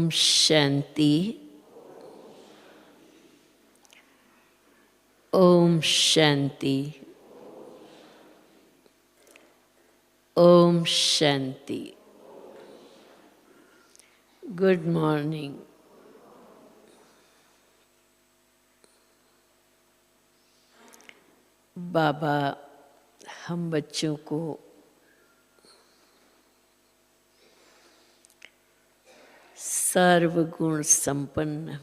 शांति। Om Shanti. Om Shanti. Good morning. बाबा हम बच्चों को सर्वगुण संपन्न,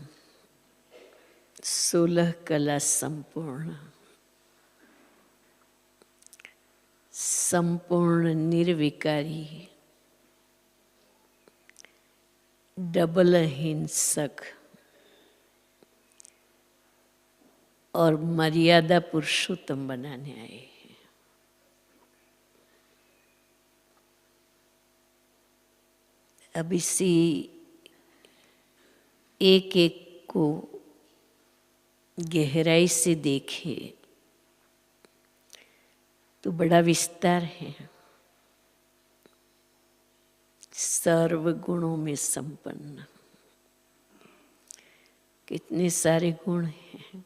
16 कला संपूर्ण, संपूर्ण निर्विकारी, डबल अहिंसक और मर्यादा पुरुषोत्तम बनाने आए हैं। अब इसी एक एक को गहराई से देखे तो बड़ा विस्तार है। सर्व गुणों में संपन्न, कितने सारे गुण हैं।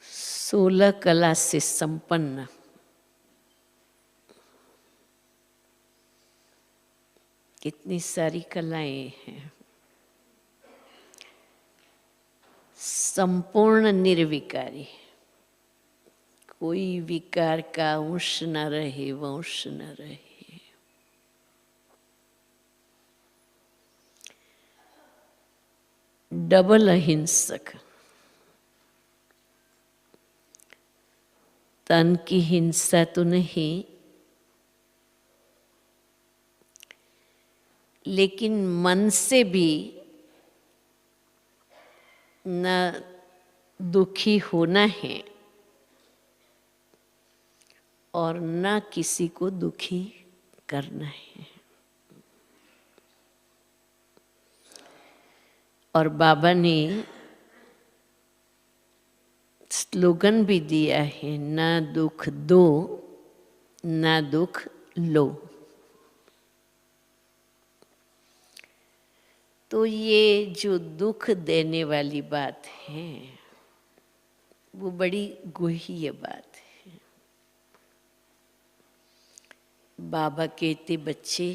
सोलह कला से संपन्न, कितनी सारी कलाएं हैं। संपूर्ण निर्विकारी, कोई विकार का अंश न रहे, वंश न रहे। डबल अहिंसक, तन की हिंसा तो नहीं, लेकिन मन से भी न दुखी होना है और न किसी को दुखी करना है। और बाबा ने स्लोगन भी दिया है, ना दुख दो, ना दुख लो। तो ये जो दुख देने वाली बात है वो बड़ी गुह्य बात है। बाबा कहते बच्चे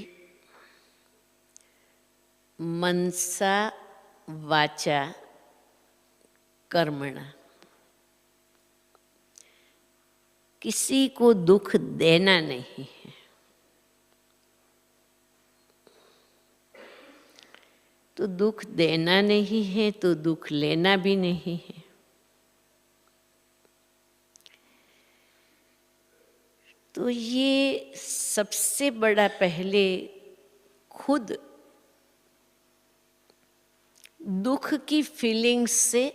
मनसा वाचा कर्मणा, किसी को दुख देना नहीं है। तो दुख देना नहीं है तो दुख लेना भी नहीं है। तो ये सबसे बड़ा पहले खुद दुख की फीलिंग्स से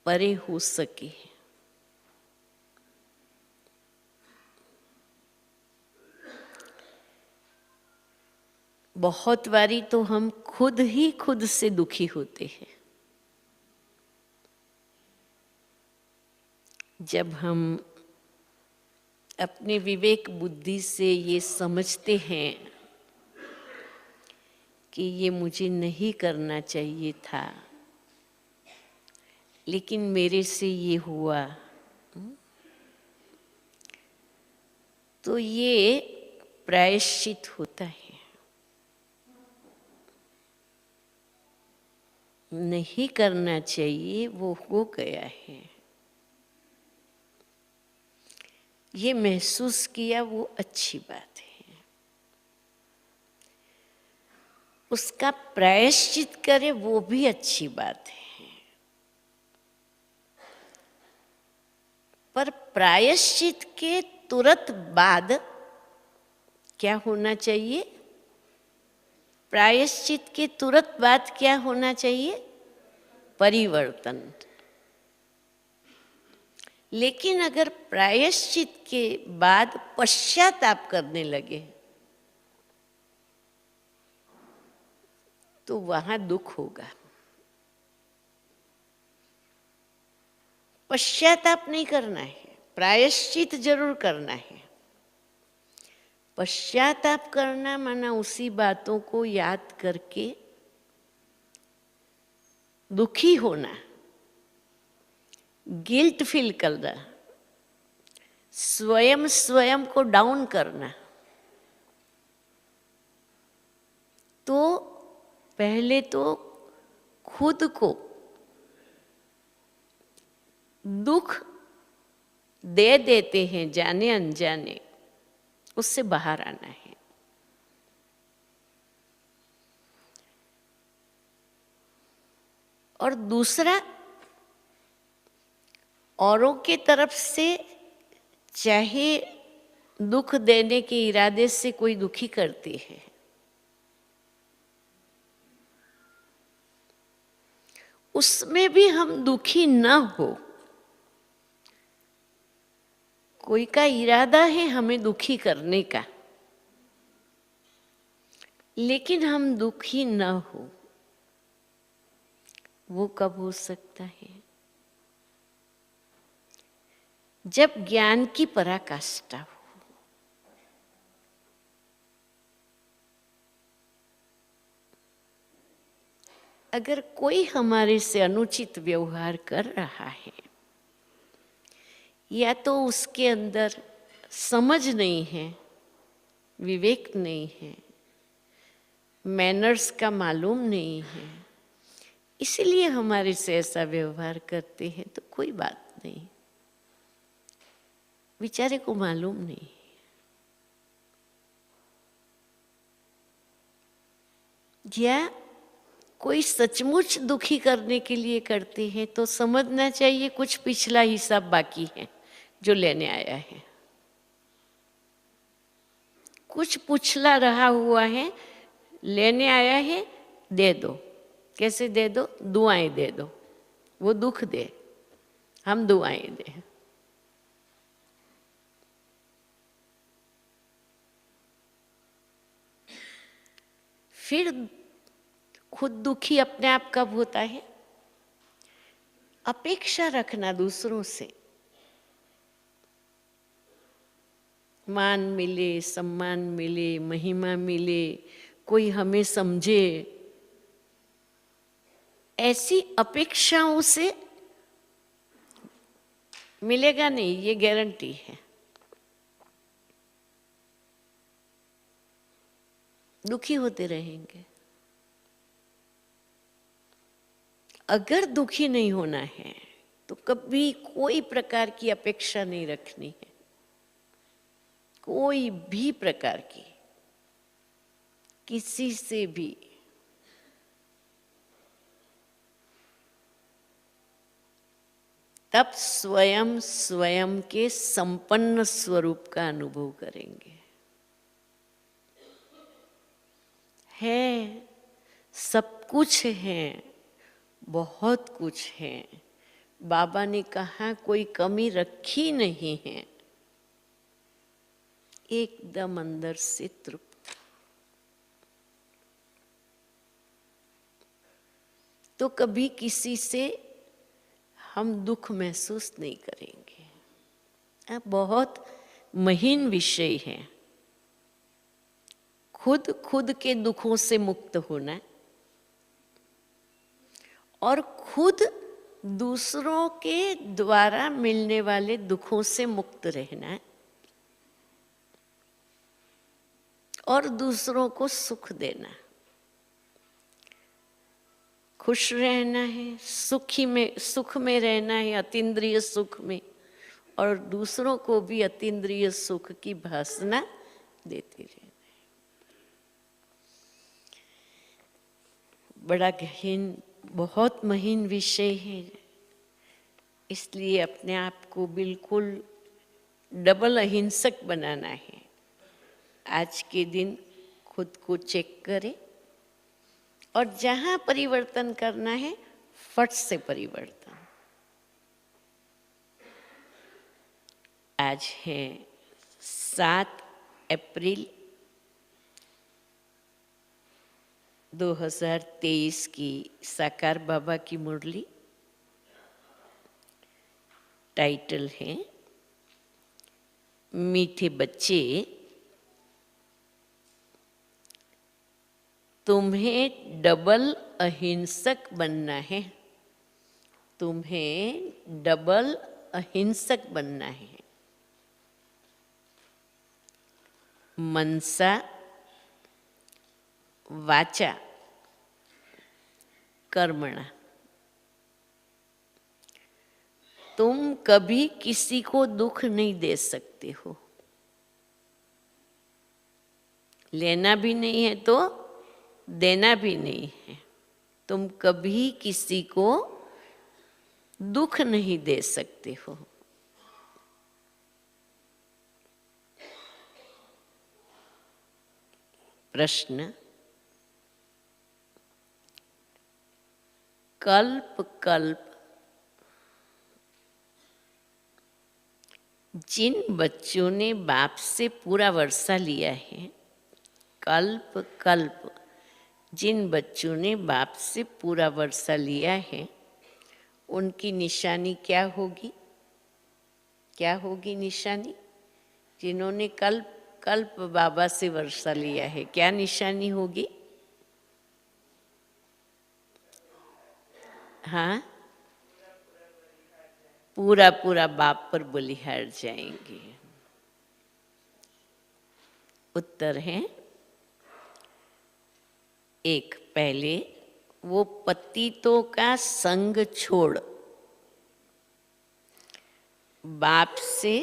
परे हो सके। बहुत बारी तो हम खुद ही खुद से दुखी होते हैं। जब हम अपने विवेक बुद्धि से ये समझते हैं कि ये मुझे नहीं करना चाहिए था, लेकिन मेरे से ये हुआ, तो ये प्रायश्चित होता है। नहीं करना चाहिए, वो हो गया है, ये महसूस किया, वो अच्छी बात है। उसका प्रायश्चित करे वो भी अच्छी बात है। पर प्रायश्चित के तुरंत बाद क्या होना चाहिए? प्रायश्चित के तुरंत बाद क्या होना चाहिए? परिवर्तन। लेकिन अगर प्रायश्चित के बाद पश्चाताप करने लगे तो वहां दुख होगा। पश्चाताप नहीं करना है। प्रायश्चित जरूर करना है। पश्चाताप करना माना उसी बातों को याद करके दुखी होना, गिल्ट फील करना, स्वयं को डाउन करना। तो पहले तो खुद को दुख दे देते हैं जाने अनजाने, उससे बाहर आना है। और दूसरा, औरों के तरफ से चाहे दुख देने के इरादे से कोई दुखी करती है, उसमें भी हम दुखी न हो। कोई का इरादा है हमें दुखी करने का, लेकिन हम दुखी न हो, वो कब हो सकता है? जब ज्ञान की पराकाष्ठा हो। अगर कोई हमारे से अनुचित व्यवहार कर रहा है, या तो उसके अंदर समझ नहीं है, विवेक नहीं है, मैनर्स का मालूम नहीं है, इसलिए हमारे से ऐसा व्यवहार करते हैं, तो कोई बात नहीं, बेचारे को मालूम नहीं। या कोई सचमुच दुखी करने के लिए करते हैं, तो समझना चाहिए कुछ पिछला हिसाब बाकी है जो लेने आया है, कुछ पिछला रहा हुआ है, लेने आया है, दे दो। कैसे दे दो? दुआएं दे दो। वो दुख दे, हम दुआएं दे। फिर खुद दुखी अपने आप कब होता है? अपेक्षा रखना दूसरों से, मान मिले, सम्मान मिले, महिमा मिले, कोई हमें समझे, ऐसी अपेक्षाओं से मिलेगा नहीं, ये गारंटी है। दुखी होते रहेंगे। अगर दुखी नहीं होना है तो कभी कोई प्रकार की अपेक्षा नहीं रखनी है, कोई भी प्रकार की, किसी से भी। तब स्वयं के संपन्न स्वरूप का अनुभव करेंगे। है, सब कुछ है, बहुत कुछ है। बाबा ने कहा कोई कमी रखी नहीं है, एकदम अंदर से तृप्त। तो कभी किसी से हम दुख महसूस नहीं करेंगे। अब बहुत महीन विषय है, खुद के दुखों से मुक्त होना और खुद दूसरों के द्वारा मिलने वाले दुखों से मुक्त रहना और दूसरों को सुख देना। खुश रहना है, सुख में रहना है, अतीन्द्रिय सुख में, और दूसरों को भी अतीन्द्रिय सुख की भासना देते रहना है। बड़ा गहन, बहुत महीन विषय है, इसलिए अपने आप को बिल्कुल डबल अहिंसक बनाना है। आज के दिन खुद को चेक करें और जहाँ परिवर्तन करना है फट से परिवर्तन। आज है 7 अप्रैल 2023 की साकार बाबा की मुरली। टाइटल है मीठे बच्चे, तुम्हें डबल अहिंसक बनना है। तुम्हें डबल अहिंसक बनना है। मनसा वाचा कर्मणा। तुम कभी किसी को दुख नहीं दे सकते हो। लेना भी नहीं है तो देना भी नहीं है। तुम कभी किसी को दुख नहीं दे सकते हो। प्रश्न, कल्प कल्प जिन बच्चों ने बाप से पूरा वर्षा लिया है, कल्प कल्प जिन बच्चों ने बाप से पूरा वर्षा लिया है, उनकी निशानी क्या होगी? क्या होगी निशानी? जिन्होंने कल्प कल्प बाबा से वर्षा लिया है, क्या निशानी होगी? हाँ, पूरा पूरा बाप पर बलिहार जाएंगे। उत्तर है एक, पहले वो पतितों का संग छोड़, बाप से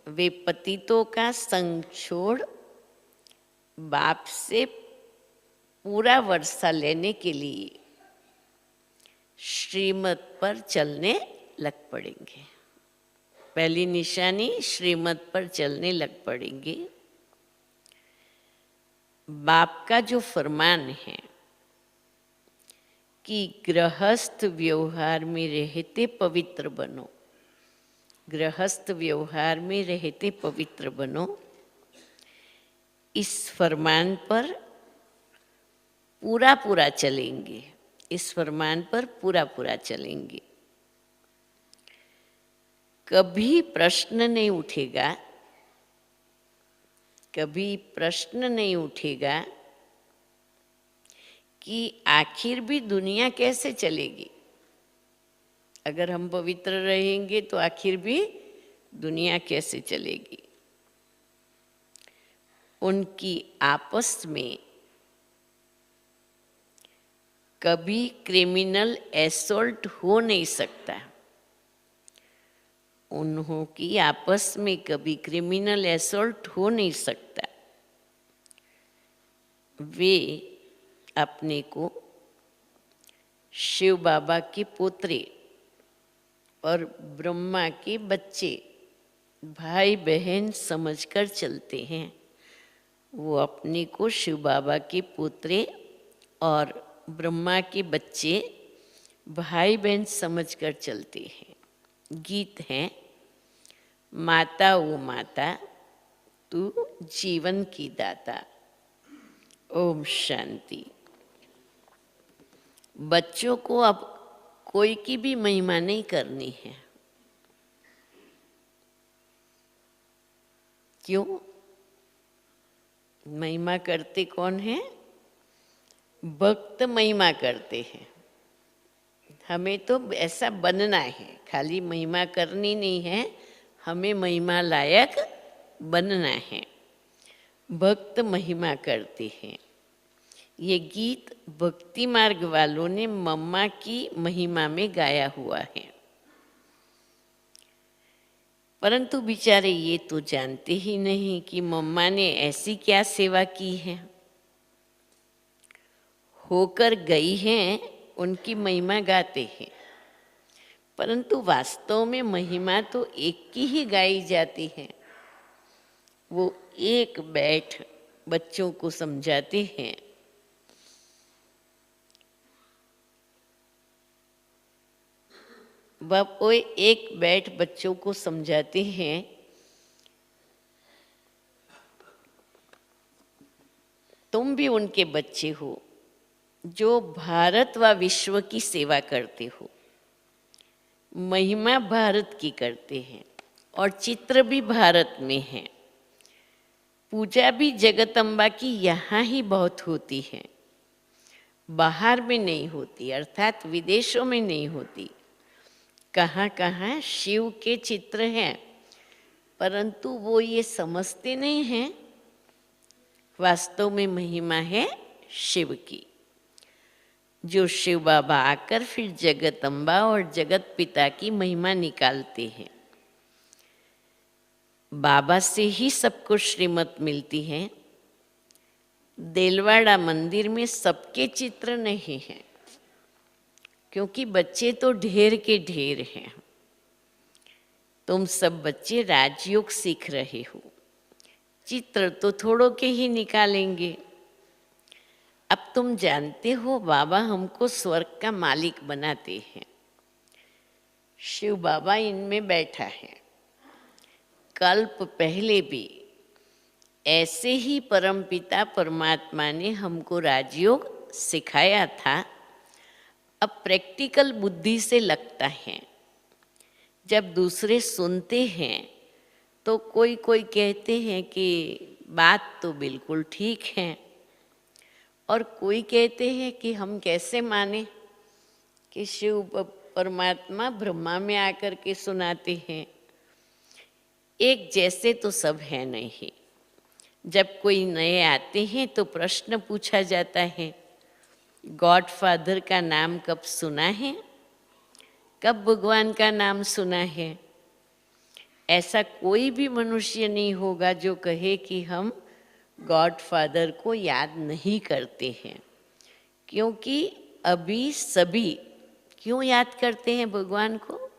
वे पतितों का संग छोड़ बाप से पूरा वर्षा लेने के लिए श्रीमत पर चलने लग पड़ेंगे। पहली निशानी, श्रीमत पर चलने लग पड़ेंगे। बाप का जो फरमान है कि गृहस्थ व्यवहार में रहते पवित्र बनो, गृहस्थ व्यवहार में रहते पवित्र बनो, इस फरमान पर पूरा पूरा चलेंगे। इस फरमान पर पूरा पूरा चलेंगे। कभी प्रश्न नहीं उठेगा, कभी प्रश्न नहीं उठेगा कि आखिर भी दुनिया कैसे चलेगी। अगर हम पवित्र रहेंगे तो आखिर भी दुनिया कैसे चलेगी। उनकी आपस में कभी क्रिमिनल असॉल्ट हो नहीं सकता। उन्हों की आपस में कभी क्रिमिनल असॉल्ट हो नहीं सकता। वे अपने को शिव बाबा के पोतरे और ब्रह्मा के बच्चे, भाई बहन समझकर चलते हैं। वो अपने को शिव बाबा के पोतरे और ब्रह्मा के बच्चे, भाई बहन समझकर चलते हैं। गीत है, माता ओ माता तू जीवन की दाता। ओम शांति। बच्चों को अब कोई की भी महिमा नहीं करनी है। क्यों? महिमा करते कौन है? भक्त महिमा करते हैं। हमें तो ऐसा बनना है, खाली महिमा करनी नहीं है, हमें महिमा लायक बनना है। भक्त महिमा करते हैं। ये गीत भक्ति मार्ग वालों ने मम्मा की महिमा में गाया हुआ है। परंतु बेचारे ये तो जानते ही नहीं कि मम्मा ने ऐसी क्या सेवा की है, होकर गई हैं, उनकी महिमा गाते हैं। परंतु वास्तव में महिमा तो एक की ही गाई जाती है। वो एक बैठ बच्चों को समझाते हैं। वो एक बैठ बच्चों को समझाते हैं। तुम भी उनके बच्चे हो जो भारत व विश्व की सेवा करते हो। महिमा भारत की करते हैं और चित्र भी भारत में है। पूजा भी जगदम्बा की यहाँ ही बहुत होती है, बाहर में नहीं होती, अर्थात विदेशों में नहीं होती। कहाँ कहाँ शिव के चित्र हैं, परंतु वो ये समझते नहीं हैं वास्तव में महिमा है शिव की। जो शिव बाबा आकर फिर जगदम्बा और जगत पिता की महिमा निकालते हैं। बाबा से ही सबको श्रीमत मिलती है। देलवाड़ा मंदिर में सबके चित्र नहीं हैं, क्योंकि बच्चे तो ढेर के ढेर हैं। तुम सब बच्चे राजयोग सीख रहे हो, चित्र तो थोड़ों के ही निकालेंगे। अब तुम जानते हो बाबा हमको स्वर्ग का मालिक बनाते हैं। शिव बाबा इनमें बैठा है। कल्प पहले भी ऐसे ही परमपिता परमात्मा ने हमको राजयोग सिखाया था। अब प्रैक्टिकल बुद्धि से लगता है, जब दूसरे सुनते हैं तो कोई कोई कहते हैं कि बात तो बिल्कुल ठीक है, और कोई कहते हैं कि हम कैसे माने कि शिव परमात्मा ब्रह्मा में आकर के सुनाते हैं। एक जैसे तो सब है नहीं। जब कोई नए आते हैं तो प्रश्न पूछा जाता है, गॉडफादर का नाम कब सुना है, कब भगवान का नाम सुना है। ऐसा कोई भी मनुष्य नहीं होगा जो कहे कि हम गॉडफादर को याद नहीं करते हैं, क्योंकि अभी सभी क्यों याद करते हैं भगवान को?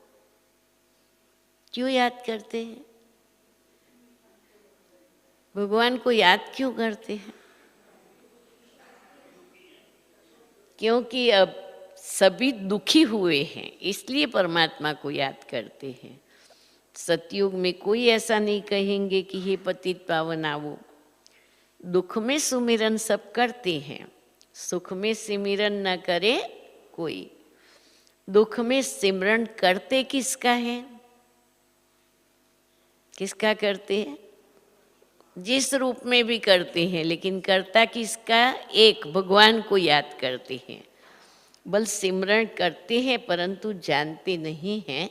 क्यों याद करते हैं? भगवान को याद क्यों करते हैं? क्योंकि अब सभी दुखी हुए हैं, इसलिए परमात्मा को याद करते हैं। सतयुग में कोई ऐसा नहीं कहेंगे कि हे पतित पावन आवो। दुख में सुमिरन सब करते हैं, सुख में सिमरन न करे कोई। दुख में सिमरन करते किसका है? किसका करते हैं? जिस रूप में भी करते हैं, लेकिन करता किसका? एक भगवान को याद करते हैं। बल सिमरण करते हैं परंतु जानते नहीं हैं,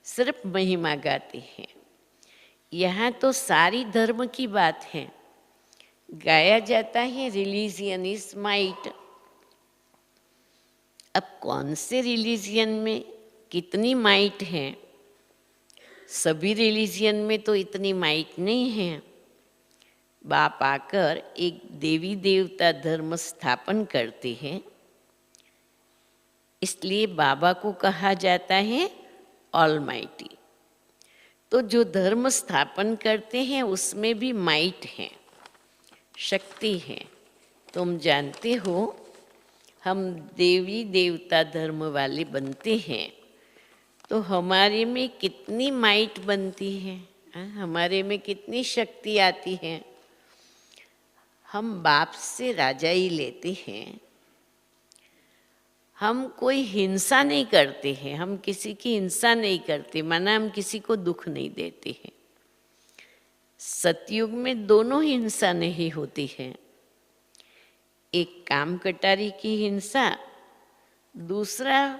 सिर्फ महिमा गाते हैं। यहाँ तो सारी धर्म की बात है। गाया जाता है रिलीजियन इज माइट। अब कौन से रिलीजियन में कितनी माइट है? सभी रिलीजियन में तो इतनी माइट नहीं है। बाप आकर एक देवी देवता धर्म स्थापन करते हैं, इसलिए बाबा को कहा जाता है ऑलमाइटी। तो जो धर्म स्थापन करते हैं उसमें भी माइट है, शक्ति है। तुम जानते हो हम देवी देवता धर्म वाले बनते हैं तो हमारे में कितनी माइट बनती है, हमारे में कितनी शक्ति आती है। हम बाप से राजा ही लेते हैं। हम कोई हिंसा नहीं करते हैं, हम किसी की हिंसा नहीं करते, माना हम किसी को दुख नहीं देते हैं। सतयुग में दोनों हिंसा नहीं होती है, एक काम कटारी की हिंसा, दूसरा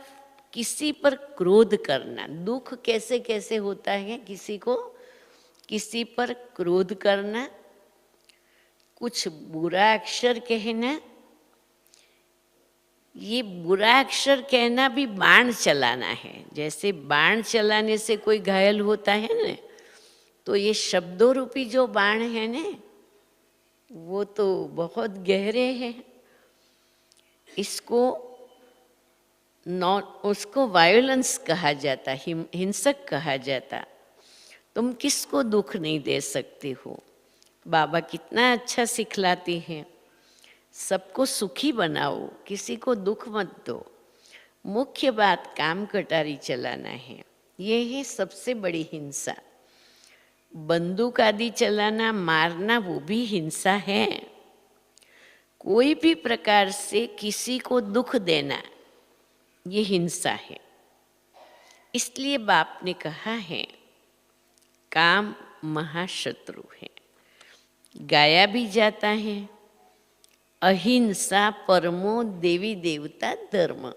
किसी पर क्रोध करना। दुख कैसे कैसे होता है? किसी को किसी पर क्रोध करना, कुछ बुरा अक्षर कहना। ये बुरा अक्षर कहना भी बाण चलाना है। जैसे बाण चलाने से कोई घायल होता है ना, तो ये शब्दों रूपी जो बाण है ना, वो तो बहुत गहरे हैं। इसको उसको वायोलेंस कहा जाता, हिंसक कहा जाता। तुम किसको दुख नहीं दे सकते हो। बाबा कितना अच्छा सिखलाते हैं, सबको सुखी बनाओ, किसी को दुख मत दो। मुख्य बात काम कटारी चलाना है, ये है सबसे बड़ी हिंसा। बंदूक आदि चलाना, मारना, वो भी हिंसा है। कोई भी प्रकार से किसी को दुख देना, ये हिंसा है। इसलिए बाप ने कहा है काम महाशत्रु है। गाया भी जाता है, अहिंसा परमो देवी देवता धर्म।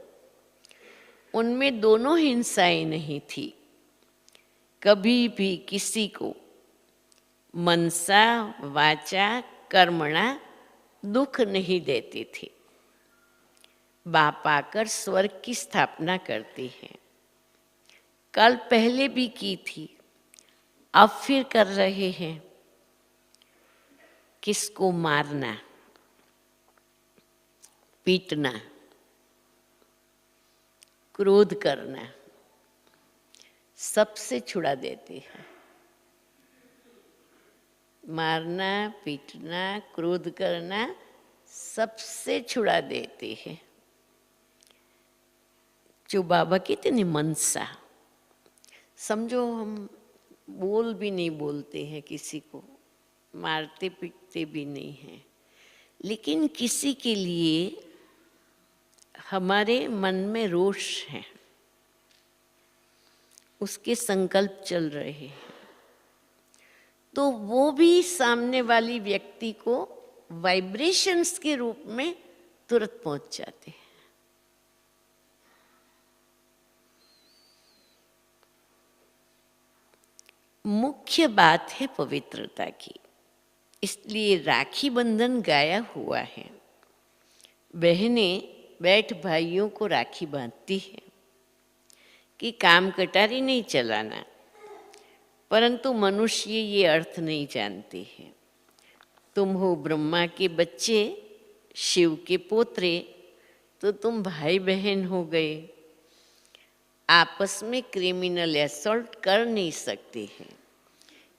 उनमें दोनों हिंसाएं नहीं थी। कभी भी किसी को मनसा वाचा कर्मणा दुख नहीं देती थी। बाप आकर स्वर्ग की स्थापना करती है। कल पहले भी की थी, अब फिर कर रहे हैं। किसको मारना, पीटना, क्रोध करना सबसे छुड़ा देती है। मारना, पीटना, क्रोध करना सबसे छुड़ा देती है। जो बाबा कहते नहीं मनसा, समझो हम बोल भी नहीं बोलते हैं, किसी को मारते पीटते भी नहीं हैं, लेकिन किसी के लिए हमारे मन में रोष है, उसके संकल्प चल रहे हैं, तो वो भी सामने वाली व्यक्ति को वाइब्रेशंस के रूप में तुरंत पहुंच जाते हैं। मुख्य बात है पवित्रता की, इसलिए राखी बंधन गाया हुआ है। बहनें बैठ भाइयों को राखी बांधती है कि काम कटारी नहीं चलाना, परंतु मनुष्य ये अर्थ नहीं जानते हैं। तुम हो ब्रह्मा के बच्चे, शिव के पोत्रे, तो तुम भाई बहन हो गए। आपस में क्रिमिनल असॉल्ट कर नहीं सकते हैं।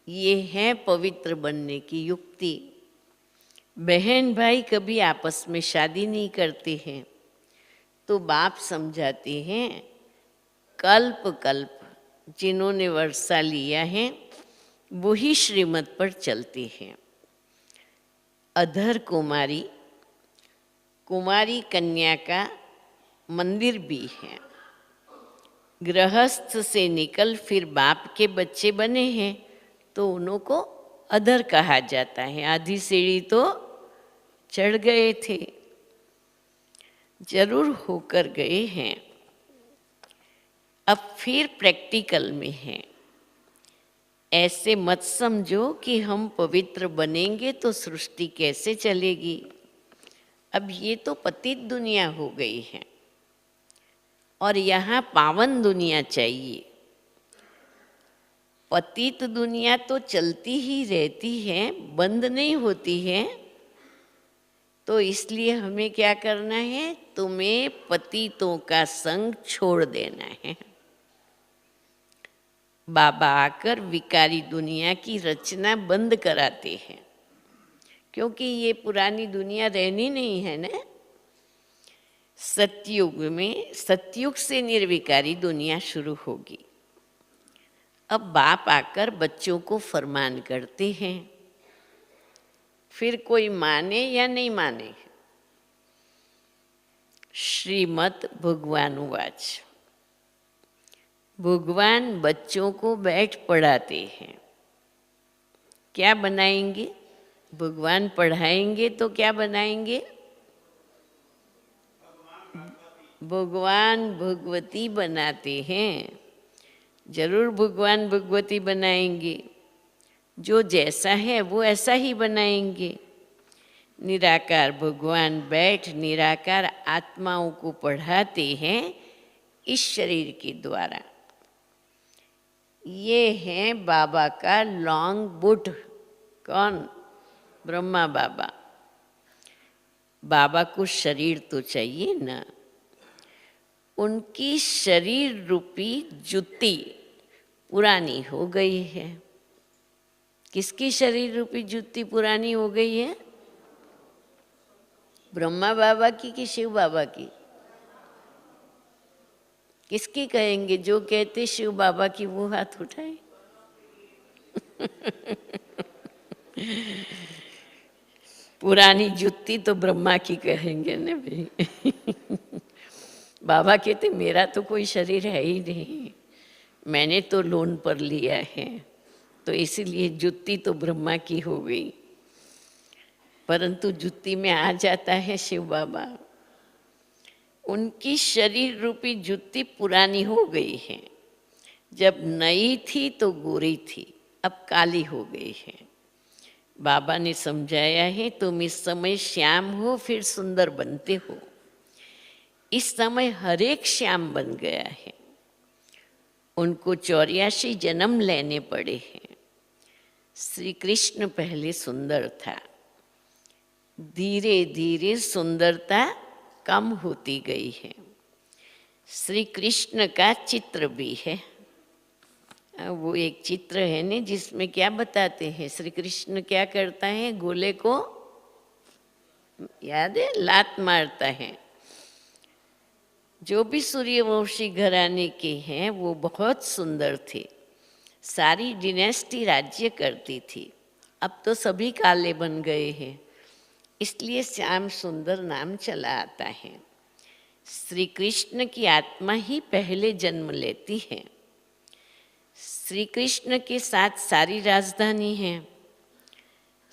ये है पवित्र बनने की युक्ति। बहन भाई कभी आपस में शादी नहीं करते हैं, तो बाप समझाते हैं कल्प कल्प जिन्होंने वर्षा लिया है वही श्रीमत पर चलते हैं। अधर कुमारी, कुमारी कन्या का मंदिर भी है। गृहस्थ से निकल फिर बाप के बच्चे बने हैं, तो उन्हों को अधर कहा जाता है। आधी सीढ़ी तो चढ़ गए थे, जरूर होकर गए हैं। अब फिर प्रैक्टिकल में है। ऐसे मत समझो कि हम पवित्र बनेंगे तो सृष्टि कैसे चलेगी। अब ये तो पतित दुनिया हो गई है और यहाँ पावन दुनिया चाहिए। पतित दुनिया तो चलती ही रहती है, बंद नहीं होती है। तो इसलिए हमें क्या करना है, तुम्हें पतितों का संग छोड़ देना है। बाबा आकर विकारी दुनिया की रचना बंद कराते हैं, क्योंकि ये पुरानी दुनिया रहनी नहीं है ना। सतयुग में, सतयुग से निर्विकारी दुनिया शुरू होगी। अब बाप आकर बच्चों को फरमान करते हैं, फिर कोई माने या नहीं माने। श्रीमद् भगवानुवाच। भगवान बच्चों को बैठ पढ़ाते हैं। क्या बनाएंगे? भगवान पढ़ाएंगे तो क्या बनाएंगे? भगवान भगवती बनाते हैं, जरूर भगवान भगवती बनाएंगे। जो जैसा है वो ऐसा ही बनाएंगे। निराकार भगवान बैठ निराकार आत्माओं को पढ़ाते हैं इस शरीर के द्वारा। ये है बाबा का लॉन्ग बुट। कौन? ब्रह्मा बाबा। बाबा को शरीर तो चाहिए ना। उनकी शरीर रूपी जुत्ती पुरानी हो गई है। किसकी शरीर रूपी जुत्ती पुरानी हो गई है? ब्रह्मा बाबा की कि शिव बाबा की? किसकी कहेंगे? जो कहते शिव बाबा की वो हाथ उठाए। पुरानी जुत्ती तो ब्रह्मा की कहेंगे ना भाई। बाबा कहते मेरा तो कोई शरीर है ही नहीं, मैंने तो लोन पर लिया है। तो इसीलिए जुत्ती तो ब्रह्मा की हो गई, परंतु जुत्ती में आ जाता है शिव बाबा। उनकी शरीर रूपी जुत्ती पुरानी हो गई है। जब नई थी तो गोरी थी, अब काली हो गई है। बाबा ने समझाया है, तुम इस समय श्याम हो फिर सुंदर बनते हो। इस समय हर एक श्याम बन गया है। उनको 84 जन्म लेने पड़े हैं। श्री कृष्ण पहले सुंदर था, धीरे धीरे सुंदरता कम होती गई है। श्री कृष्ण का चित्र भी है। वो एक चित्र है ना जिसमें क्या बताते हैं, श्री कृष्ण क्या करता है, गोले को याद है, लात मारता है। जो भी सूर्यवंशी घराने के हैं वो बहुत सुंदर थे, सारी डिनेस्टी राज्य करती थी। अब तो सभी काले बन गए हैं, इसलिए श्याम सुंदर नाम चला आता है। श्री कृष्ण की आत्मा ही पहले जन्म लेती है। श्री कृष्ण के साथ सारी राजधानी है।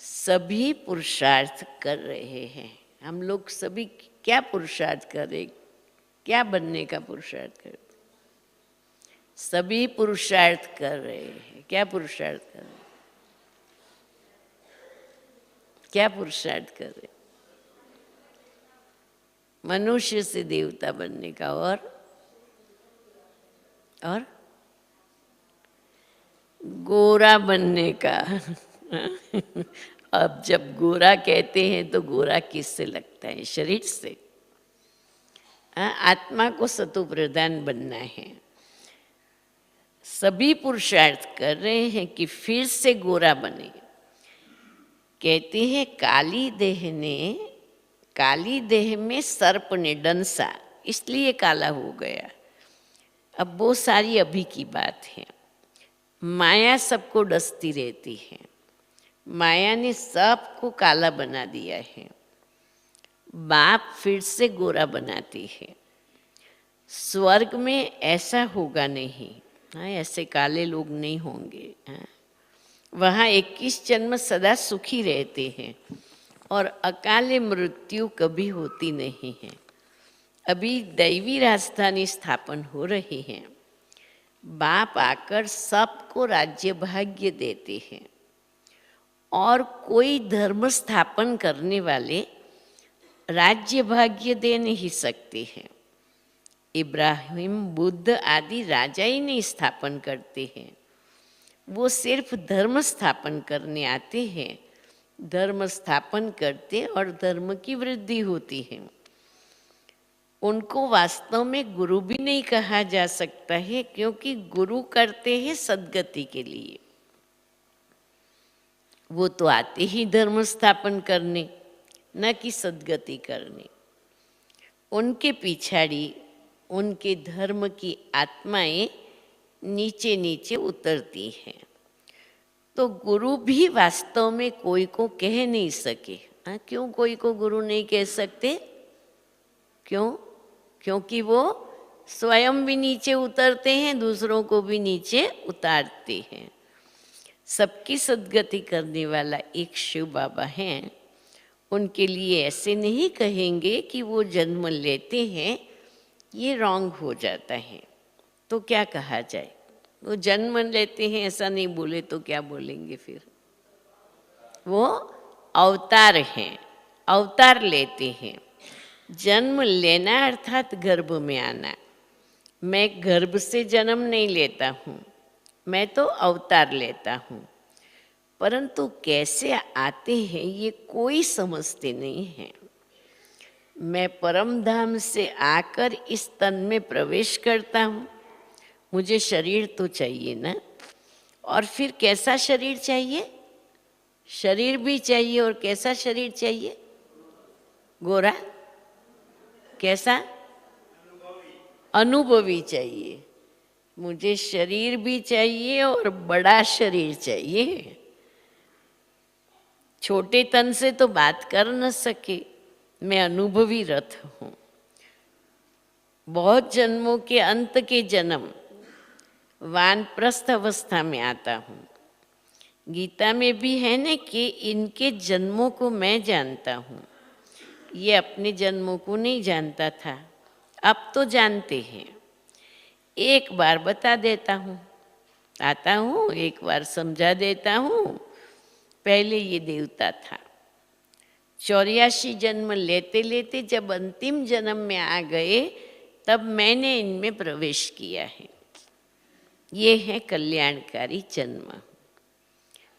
सभी पुरुषार्थ कर रहे हैं। हम लोग सभी क्या पुरुषार्थ कर रहे, क्या बनने का पुरुषार्थ कर रहे? सभी पुरुषार्थ कर रहे हैं। क्या पुरुषार्थ कर रहे? क्या पुरुषार्थ कर रहे? मनुष्य से देवता बनने का, और गोरा बनने का। अब जब गोरा कहते हैं तो गोरा किससे लगता है? शरीर से। आत्मा को सतो प्रधान बनना है। सभी पुरुषार्थ कर रहे हैं कि फिर से गोरा बने। कहते हैं काली देह में सर्प ने डंसा, इसलिए काला हो गया। अब वो सारी अभी की बात है। माया सबको डसती रहती है। माया ने सबको काला बना दिया है। बाप फिर से गोरा बनाती है। स्वर्ग में ऐसा होगा नहीं। ऐसे काले लोग नहीं होंगे। वहाँ 21 जन्म सदा सुखी रहते हैं और अकाले मृत्यु कभी होती नहीं है। अभी दैवी राजधानी स्थापन हो रही है। बाप आकर सबको राज्य भाग्य देते हैं और कोई धर्म स्थापन करने वाले राज्य भाग्य दे नहीं सकते हैं। इब्राहिम, बुद्ध आदि राजा ही नहीं स्थापन करते हैं। वो सिर्फ धर्म स्थापन करने आते हैं। धर्म स्थापन करते और धर्म की वृद्धि होती है। उनको वास्तव में गुरु भी नहीं कहा जा सकता है, क्योंकि गुरु करते हैं सद्गति के लिए। वो तो आते ही धर्म स्थापन करने, न कि सद्गति करने। उनके पिछाड़ी उनके धर्म की आत्माएं नीचे नीचे उतरती हैं। तो गुरु भी वास्तव में कोई को कह नहीं सके। क्यों कोई को गुरु नहीं कह सकते? क्यों? क्योंकि वो स्वयं भी नीचे उतरते हैं, दूसरों को भी नीचे उतारते हैं। सबकी सद्गति करने वाला एक शिव बाबा हैं। उनके लिए ऐसे नहीं कहेंगे कि वो जन्म लेते हैं, ये रॉन्ग हो जाता है। तो क्या कहा जाए? वो जन्म लेते हैं ऐसा नहीं बोले तो क्या बोलेंगे फिर? वो अवतार हैं, अवतार लेते हैं। जन्म लेना अर्थात गर्भ में आना। मैं गर्भ से जन्म नहीं लेता हूँ, मैं तो अवतार लेता हूँ। परंतु कैसे आते हैं ये कोई समझते नहीं है। मैं परम धाम से आकर इस तन में प्रवेश करता हूँ। मुझे शरीर तो चाहिए ना। और फिर कैसा शरीर चाहिए? शरीर भी चाहिए। और कैसा शरीर चाहिए? गोरा? कैसा? अनुभवी चाहिए। मुझे शरीर भी चाहिए और बड़ा शरीर चाहिए। छोटे तन से तो बात कर न सके। मैं अनुभवी रथ हूँ। बहुत जन्मों के अंत के जन्म वानप्रस्थ अवस्था में आता हूँ। गीता में भी है ना कि इनके जन्मों को मैं जानता हूँ, ये अपने जन्मों को नहीं जानता था, अब तो जानते हैं। एक बार बता देता हूँ, आता हूँ, एक बार समझा देता हूँ। पहले ये देवता था, 84 जन्म लेते लेते जब अंतिम जन्म में आ गए तब मैंने इनमें प्रवेश किया है। ये है कल्याणकारी जन्म।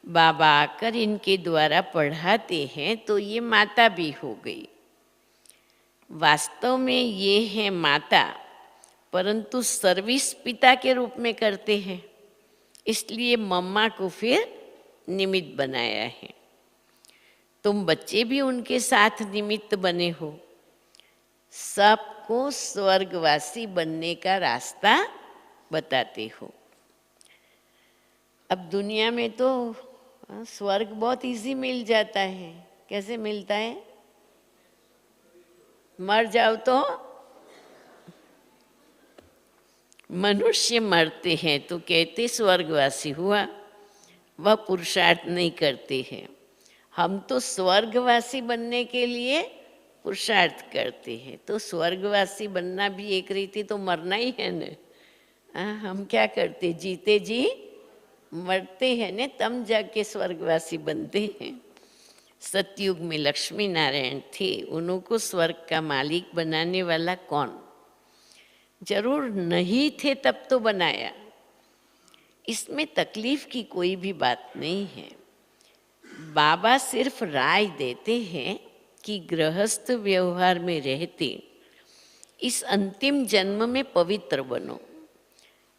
बाबा आकर इनके द्वारा पढ़ाते हैं तो ये माता भी हो गई। वास्तव में ये है माता, परंतु सर्विस पिता के रूप में करते हैं, इसलिए मम्मा को फिर निमित्त बनाया है। तुम बच्चे भी उनके साथ निमित्त बने हो। सबको स्वर्गवासी बनने का रास्ता बताते हो। अब दुनिया में तो स्वर्ग बहुत इजी मिल जाता है। कैसे मिलता है? मर जाओ तो मनुष्य मरते हैं तो कहते स्वर्गवासी हुआ, वह पुरुषार्थ नहीं करते हैं। हम तो स्वर्गवासी बनने के लिए पुरुषार्थ करते हैं। तो स्वर्गवासी बनना भी एक रीति तो मरना ही है न। हम क्या करते, जीते जी मरते हैं न, तब जाके स्वर्गवासी बनते हैं। सतयुग में लक्ष्मी नारायण थे, उनको स्वर्ग का मालिक बनाने वाला कौन? जरूर नहीं थे तब तो बनाया, इसमें तकलीफ की कोई भी बात नहीं है। बाबा सिर्फ राय देते हैं कि गृहस्थ व्यवहार में रहते इस अंतिम जन्म में पवित्र बनो।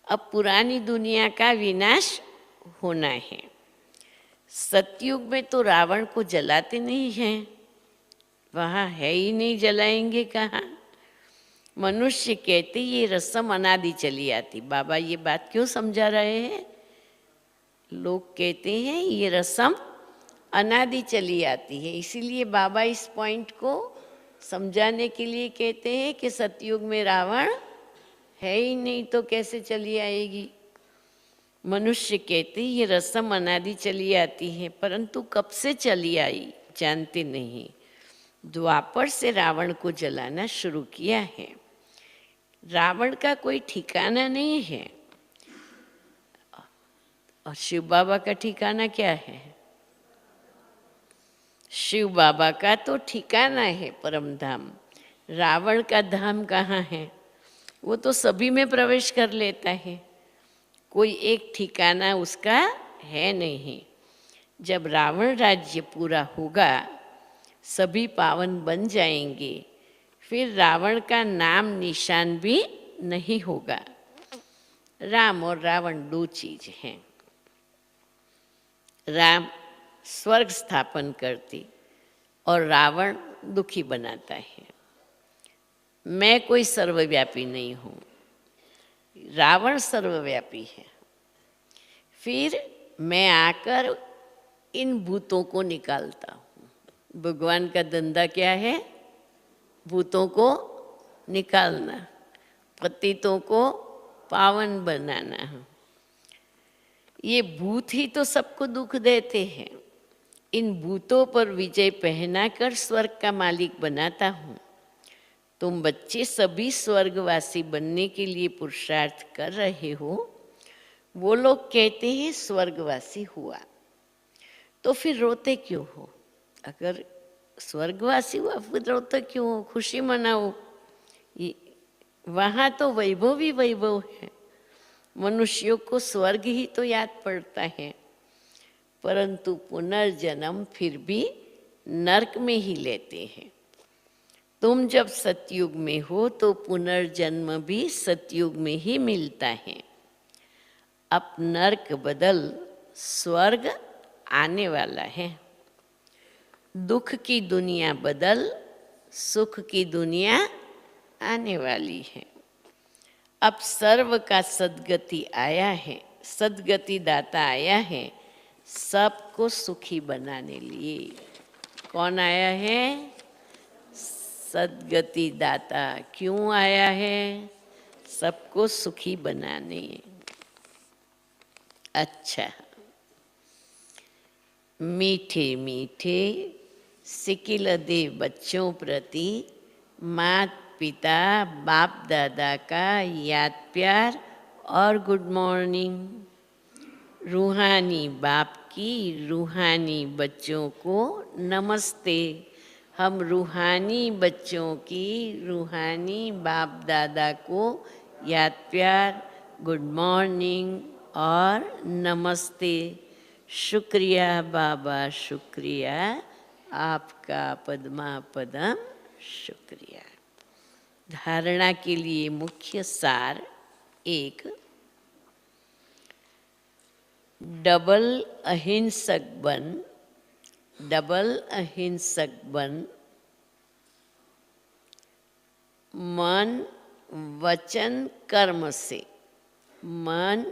अब पुरानी दुनिया का विनाश होना है। सतयुग में तो रावण को जलाते नहीं हैं, वहाँ है ही नहीं, जलाएंगे कहाँ? मनुष्य कहते ये रस्म अनादि चली आती। बाबा ये बात क्यों समझा रहे हैं? लोग कहते हैं ये रस्म अनादि चली आती है, इसीलिए बाबा इस पॉइंट को समझाने के लिए कहते हैं कि सतयुग में रावण है ही नहीं तो कैसे चली आएगी। मनुष्य कहते ये रस्म अनादि चली आती है, परंतु कब से चली आई जानते नहीं। द्वापर से रावण को जलाना शुरू किया है। रावण का कोई ठिकाना नहीं है। और शिव बाबा का ठिकाना क्या है? शिव बाबा का तो ठिकाना है परम धाम। रावण का धाम कहाँ है? वो तो सभी में प्रवेश कर लेता है, कोई एक ठिकाना उसका है नहीं। जब रावण राज्य पूरा होगा, सभी पावन बन जाएंगे, फिर रावण का नाम निशान भी नहीं होगा। राम और रावण दो चीज हैं। राम स्वर्ग स्थापन करती और रावण दुखी बनाता है। मैं कोई सर्वव्यापी नहीं हूँ, रावण सर्वव्यापी है। फिर मैं आकर इन भूतों को निकालता हूँ। भगवान का धंधा क्या है? भूतों को निकालना, पतितों को पावन बनाना। ये भूत ही तो सबको दुख देते हैं। इन भूतों पर विजय पहनाकर स्वर्ग का मालिक बनाता हूँ। तुम बच्चे सभी स्वर्गवासी बनने के लिए पुरुषार्थ कर रहे हो। वो लोग कहते हैं स्वर्गवासी हुआ, तो फिर रोते क्यों हो? अगर स्वर्गवासी हुआ फिर रोते क्यों हो? खुशी मनाओ। वहाँ तो वैभव ही वैभव है। मनुष्यों को स्वर्ग ही तो याद पड़ता है, परंतु पुनर्जन्म फिर भी नरक में ही लेते हैं। तुम जब सतयुग में हो तो पुनर्जन्म भी सतयुग में ही मिलता है। अब नरक बदल स्वर्ग आने वाला है। दुख की दुनिया बदल सुख की दुनिया आने वाली है। अब सर्व का सद्गति आया है, सद्गति दाता आया है सबको सुखी बनाने लिए। कौन आया है? सद्गति दाता। क्यों आया है? सबको सुखी बनाने। अच्छा, मीठे मीठे सिकिल दे बच्चों प्रति मात पिता बाप दादा का याद प्यार और गुड मॉर्निंग। रूहानी बाप की रूहानी बच्चों को नमस्ते। हम रूहानी बच्चों की रूहानी बाप दादा को याद प्यार गुड मॉर्निंग और नमस्ते। शुक्रिया बाबा शुक्रिया, आपका पद्मा पदम शुक्रिया। धारणा के लिए मुख्य सार एक, डबल अहिंसक बन। डबल अहिंसक बन। मन वचन कर्म से। मन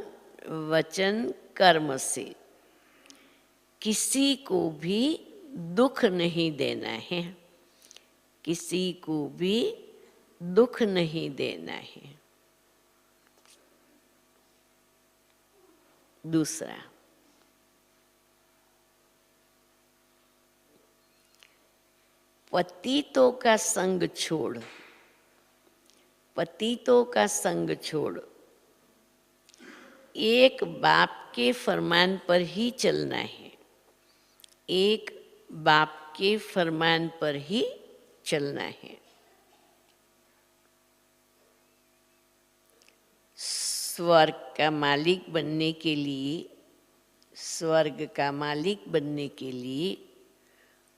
वचन कर्म से किसी को भी दुख नहीं देना है। किसी को भी दुख नहीं देना है। दूसरा, पतितों का संग छोड़। पतितों का संग छोड़। एक बाप के फरमान पर ही चलना है। एक बाप के फरमान पर ही चलना है। स्वर्ग का मालिक बनने के लिए, स्वर्ग का मालिक बनने के लिए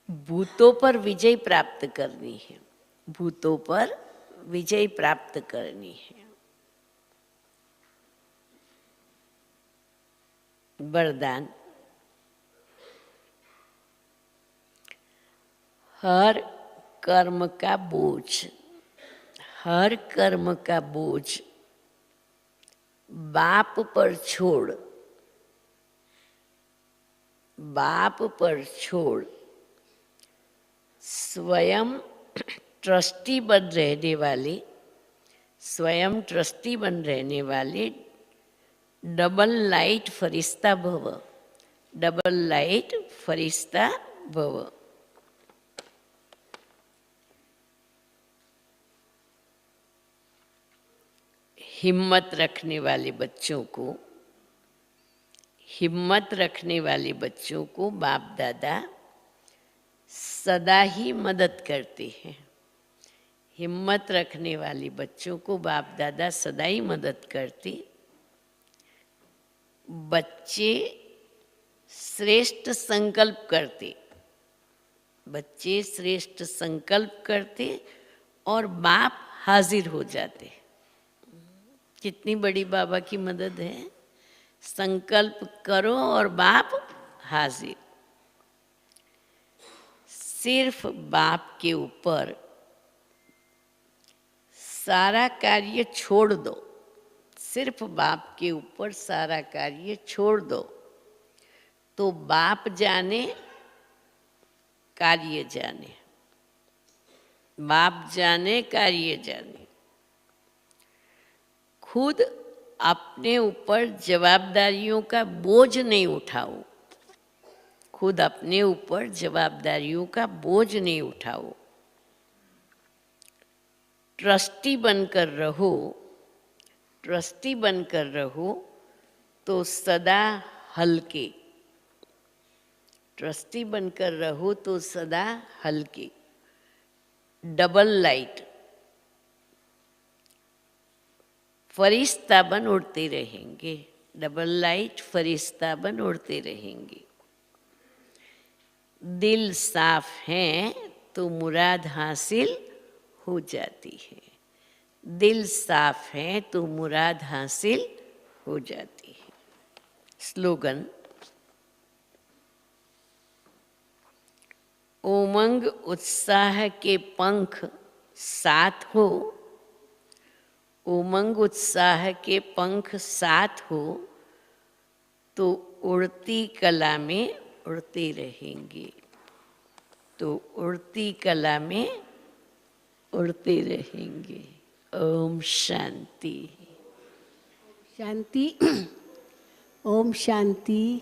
भूतों पर विजय प्राप्त करनी है। भूतों पर विजय प्राप्त करनी है। वरदान, हर कर्म का बोझ, हर कर्म का बोझ बाप पर छोड़। बाप पर छोड़ स्वयं ट्रस्टी बन रहने वाले, स्वयं ट्रस्टी बन रहने वाले डबल लाइट फरिश्ता भव। डबल लाइट फरिश्ता भव। हिम्मत रखने वाले बच्चों को, हिम्मत रखने वाले बच्चों को बाप दादा सदा ही मदद करते हैं। हिम्मत रखने वाले बच्चों को बाप दादा सदा ही मदद करते। बच्चे श्रेष्ठ संकल्प करते। बच्चे श्रेष्ठ संकल्प करते और बाप हाजिर हो जाते। कितनी बड़ी बाबा की मदद है। संकल्प करो और बाप हाजिर। सिर्फ बाप के ऊपर सारा कार्य छोड़ दो। सिर्फ बाप के ऊपर सारा कार्य छोड़ दो तो बाप जाने कार्य जाने। बाप जाने कार्य जाने। खुद अपने ऊपर जवाबदारियों का बोझ नहीं उठाओ। खुद अपने ऊपर जवाबदारियों का बोझ नहीं उठाओ। ट्रस्टी बनकर रहो। ट्रस्टी बनकर रहो तो सदा हल्के। ट्रस्टी बनकर रहो तो सदा हल्के। डबल लाइट फरिश्ता बन उड़ते रहेंगे। डबल लाइट फरिश्ता बन उड़ते रहेंगे। दिल साफ है तो मुराद हासिल हो जाती है। दिल साफ है तो मुराद हासिल हो जाती है। स्लोगन, उमंग उत्साह के पंख साथ हो। उमंग उत्साह के पंख साथ हो तो उड़ती कला में उड़ते रहेंगे। तो उड़ती कला में उड़ते रहेंगे। ओम शांति। शांति। ओम शांति।